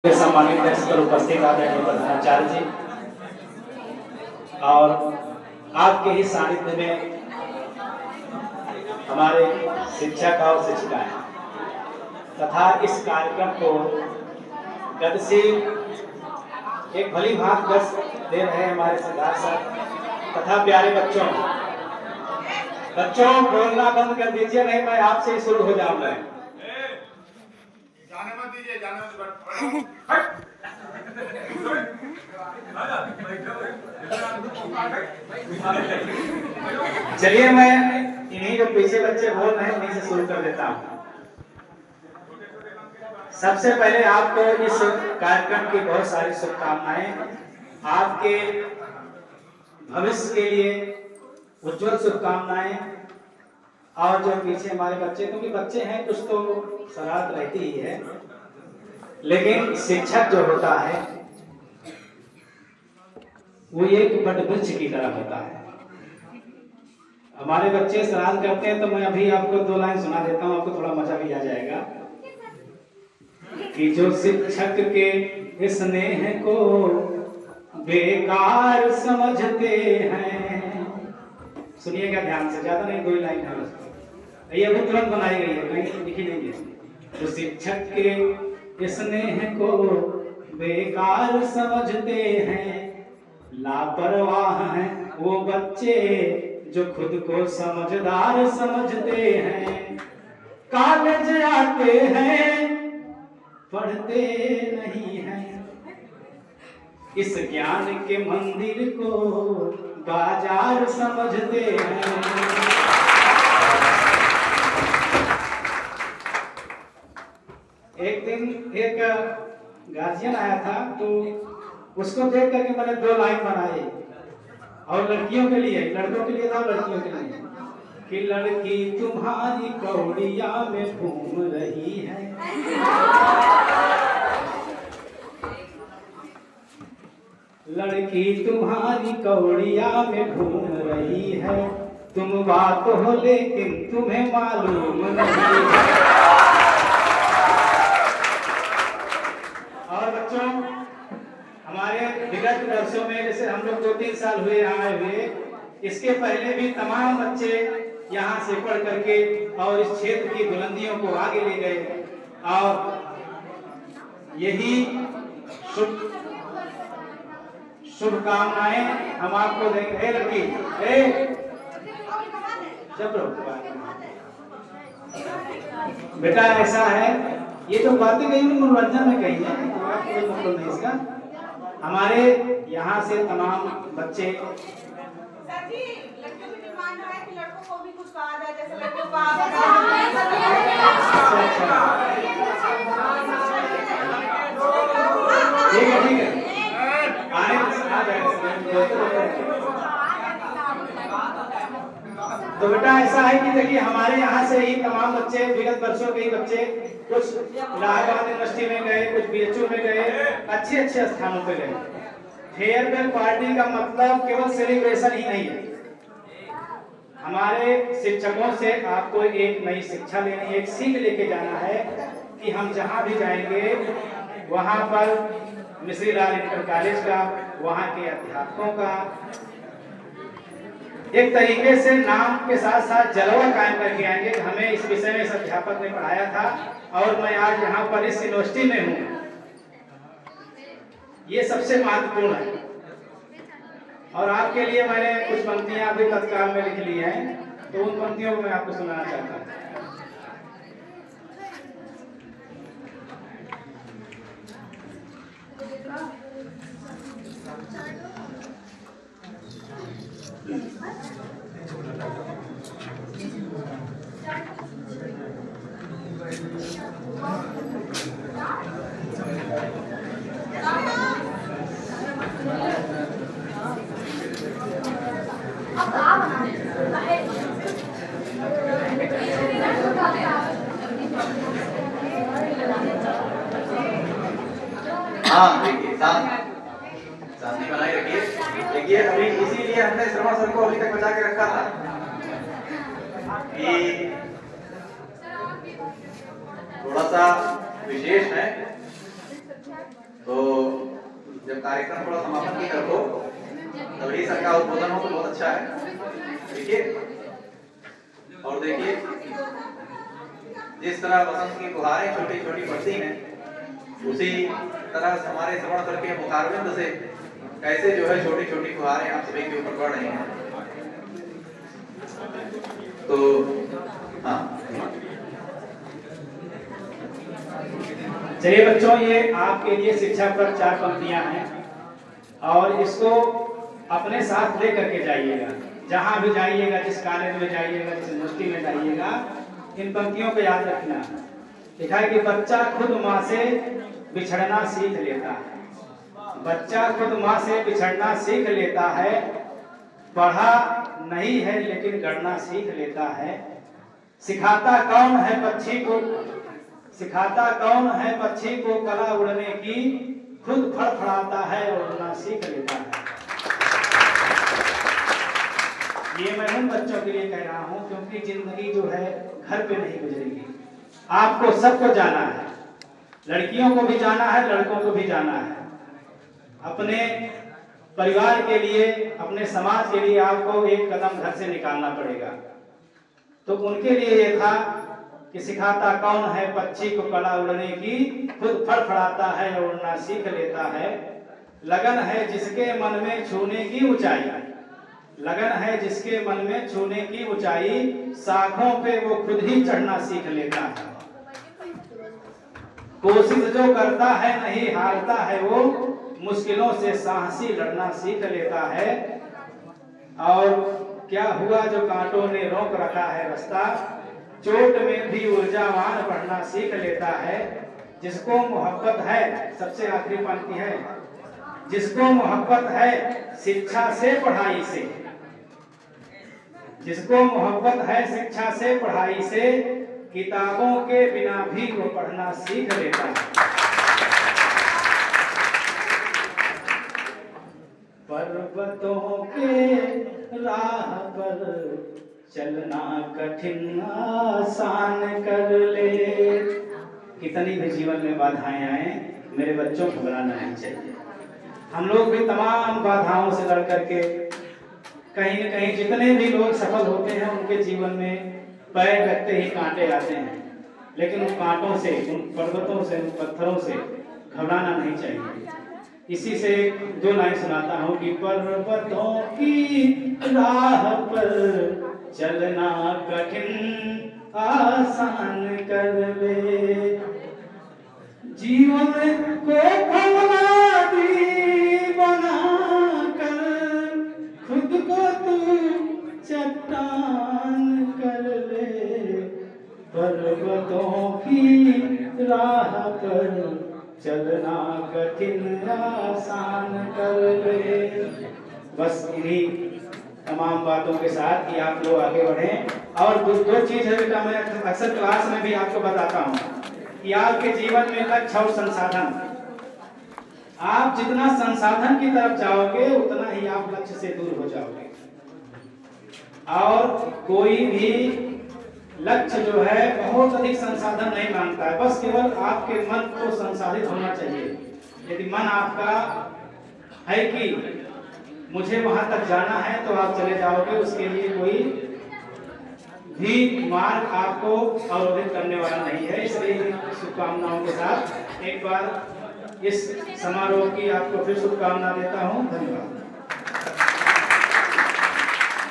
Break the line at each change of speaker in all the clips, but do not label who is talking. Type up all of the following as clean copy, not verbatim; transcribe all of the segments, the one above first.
सम्मानित दर्शक पर उपस्थित आदरणीय प्रधानाचार्य जी और आपके ही सानिध्य में हमारे शिक्षक और शिक्षिकाएं तथा इस कार्यक्रम को गतिशील एक भली भांति दर्श दे रहे हमारे सिद्धार्थ सर तथा प्यारे बच्चों बोलना बंद कर दीजिए, नहीं मैं आपसे ही शुरू हो जाऊंगा।
जाने मत दीजिए, जाने मत।
चलिए मैं इन्हीं जो पीछे बच्चे बोल रहे हैं उन्हीं से शुरू कर देता हूँ। सबसे पहले आपको इस कार्यक्रम की बहुत सारी शुभकामनाएं, आपके भविष्य के लिए उज्जवल शुभकामनाएं। और जो पीछे हमारे बच्चे, क्योंकि बच्चे हैं कुछ तो शरारत रहती ही है, लेकिन शिक्षक जो होता है वो एक वटवृक्ष की तरह होता है। हमारे बच्चे शरारत करते हैं तो मैं अभी आपको 2 लाइन सुना देता हूँ, आपको थोड़ा मजा भी आ जाएगा कि जो शिक्षक के स्नेह को बेकार समझते हैं। सुनिएगा ध्यान से, ज्यादा नहीं, 2 लाइन है, ये अभी तुरंत बनाई गई है, कहीं लिखी नहीं है। तो शिक्षक के स्नेह को बेकार समझते हैं, लापरवाह हैं वो बच्चे जो खुद को समझदार समझते हैं। कॉलेज आते हैं पढ़ते नहीं हैं, इस ज्ञान के मंदिर को बाजार समझते हैं। एक दिन एक गार्जियन आया था तो उसको देख करके मैंने 2 लाइन बनाई, और लड़कियों के लिए, लड़कों के लिए था, लड़कियों के लिए कि लड़की तुम्हारी कौड़िया में घूम रही है, लड़की तुम्हारी कौड़िया में घूम रही है, तुम बात हो लेकिन तुम्हें मालूम नहीं है। और बच्चों, हमारे विगत वर्षों में जैसे हम लोग 2-3 साल हुए आए हुए, इसके पहले भी तमाम बच्चे यहाँ से पढ़ करके और इस क्षेत्र की बुलंदियों को आगे ले गए, और यही शुभकामनाएं हम आपको देंगे। लड़की जब बेटा ऐसा है, ये जो बातें कही मनोरंजन में कही है, कोई मतलब नहीं इसका। हमारे यहाँ से तमाम बच्चे,
सर जी, लड़कियों की डिमांड है कि लड़कों को भी कुछ कहा जाए, जैसे लड़कियों को
ठीक है आने आ जाए। तो बेटा ऐसा है कि देखिए हमारे यहाँ से ही तमाम बच्चे, विगत वर्षों के ही बच्चे, कुछ इलाहाबाद यूनिवर्सिटी में गए, कुछ बीएचयू में गए, अच्छे स्थानों पे गए। फेयरवेल पार्टी का मतलब केवल सेलिब्रेशन ही नहीं है। हमारे शिक्षकों से आपको एक नई शिक्षा लेनी, एक सीख लेके जाना है कि हम जहाँ भी जाएंगे वहाँ पर मिश्री लाल इंटर कॉलेज का, वहाँ के अध्यापकों का एक तरीके से नाम के साथ साथ जलवा कायम करके आएंगे कि हमें इस विषय में इस अध्यापक ने पढ़ाया था और मैं आज यहाँ पर इस यूनिवर्सिटी में हूँ। ये सबसे महत्वपूर्ण है। और आपके लिए मैंने कुछ पंक्तियां अभी तत्काल में लिख ली हैं, तो उन पंक्तियों को मैं आपको सुनाना चाहता हूँ।
हाँ देखिए, शांति बनाए रखिए। देखिए अभी इसीलिए हमने श्रवण सर को अभी तक बचा के रखा था कि थोड़ा सा विशेष है तो जब कार्यक्रम थोड़ा समापन की कर दो तभी सबका उद्बोधन हो तो बहुत अच्छा है। देखिए और देखिए जिस तरह वसंत की फुहारें छोटी छोटी पड़ती हैं उसी तरह से हमारे श्रवण सर के मुखारविंद से कैसे जो है छोटी छोटी फुहारें आप सभी के ऊपर पड़ रही हैं। तो हाँ
चलिए बच्चों, ये आपके लिए शिक्षा पर 4 पंक्तियां हैं और इसको अपने साथ ले करके जाइएगा। जहां भी जाइएगा, जिस कॉलेज में जाइएगा, जिस यूनिवर्सिटी में जाइएगा, इन पंक्तियों को याद रखना। लिखा है कि बच्चा खुद माँ से बिछड़ना सीख लेता है। बच्चा खुद माँ से बिछड़ना सीख लेता है, पढ़ा नहीं है लेकिन गढ़ना सीख लेता है। सिखाता कौन है पक्षी को, सिखाता कौन है पक्षी को कला उड़ने की, खुद फड़फड़ाता है और उड़ना सीख लेता है। ये मैं उन बच्चों के लिए कह रहा हूं क्योंकि जिंदगी जो है घर पे नहीं गुजरेगी। आपको सबको जाना है, लड़कियों को भी जाना है, लड़कों को भी जाना है। अपने परिवार के लिए, अपने समाज के लिए आपको एक कदम घर से निकालना पड़ेगा। तो उनके लिए ये था कि सिखाता कौन है पक्षी को कला उड़ने की, खुद फड़फड़ाता है और उड़ना सीख लेता है। लगन है जिसके मन में छूने की ऊंचाई, लगन है जिसके मन में छूने की ऊंचाई, शाखों पे वो खुद ही चढ़ना सीख लेता है। कोशिश जो करता है नहीं हारता है वो, मुश्किलों से साहसी लड़ना सीख लेता है। और क्या हुआ जो कांटों ने रोक रखा है रास्ता, चोट में भी ऊर्जावान बढ़ना सीख लेता है। जिसको मोहब्बत है, सबसे आखिरी पंक्ति है, जिसको मोहब्बत है शिक्षा से पढ़ाई से, जिसको मोहब्बत है शिक्षा से पढ़ाई से, किताबों के बिना भी वो पढ़ना सीख लेता है। पर्वतों के राह पर चलना कठिन आसान कर ले। कितनी भी जीवन में बाधाएं आए, मेरे बच्चों को घबराना नहीं चाहिए। हम लोग भी तमाम बाधाओं से लड़ करके कहीं न कहीं, जितने भी लोग सफल होते हैं उनके जीवन में पैर रखते ही कांटे आते हैं, लेकिन उन कांटों से, उन पर्वतों से, उन पत्थरों से घबराना नहीं चाहिए। इसी से 2 लाइन सुनाता हूँ कि पर्वतों की राह पर चलना कठिन आसान कर ले, जीवन को फलवादी बना कर खुद को तू चट्टान कर ले। पर्वतों की राह पर चलना कठिन आसान कर ले। बस इन्हीं तमाम बातों के साथ कि आप लोग आगे बढ़ें। और दो चीज है बेटा, मैं अक्सर क्लास में भी आपको बताता हूँ कि आपके जीवन में लक्ष्य और संसाधन, आप जितना संसाधन की तरफ जाओगे उतना ही आप लक्ष्य से दूर हो जाओगे। और कोई भी लक्ष्य जो है बहुत अधिक संसाधन नहीं मांगता है, बस केवल आपके मन को संसाधित होना चाहिए। यदि मन आपका है कि मुझे वहां तक जाना है तो आप चले जाओगे, उसके लिए कोई भी मार्ग आपको अवरोधित करने वाला नहीं है। इसलिए शुभकामनाओं के साथ एक बार इस समारोह की आपको फिर शुभकामना देता हूँ। धन्यवाद।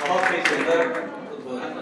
बहुत ही सुंदर उद्बोधन।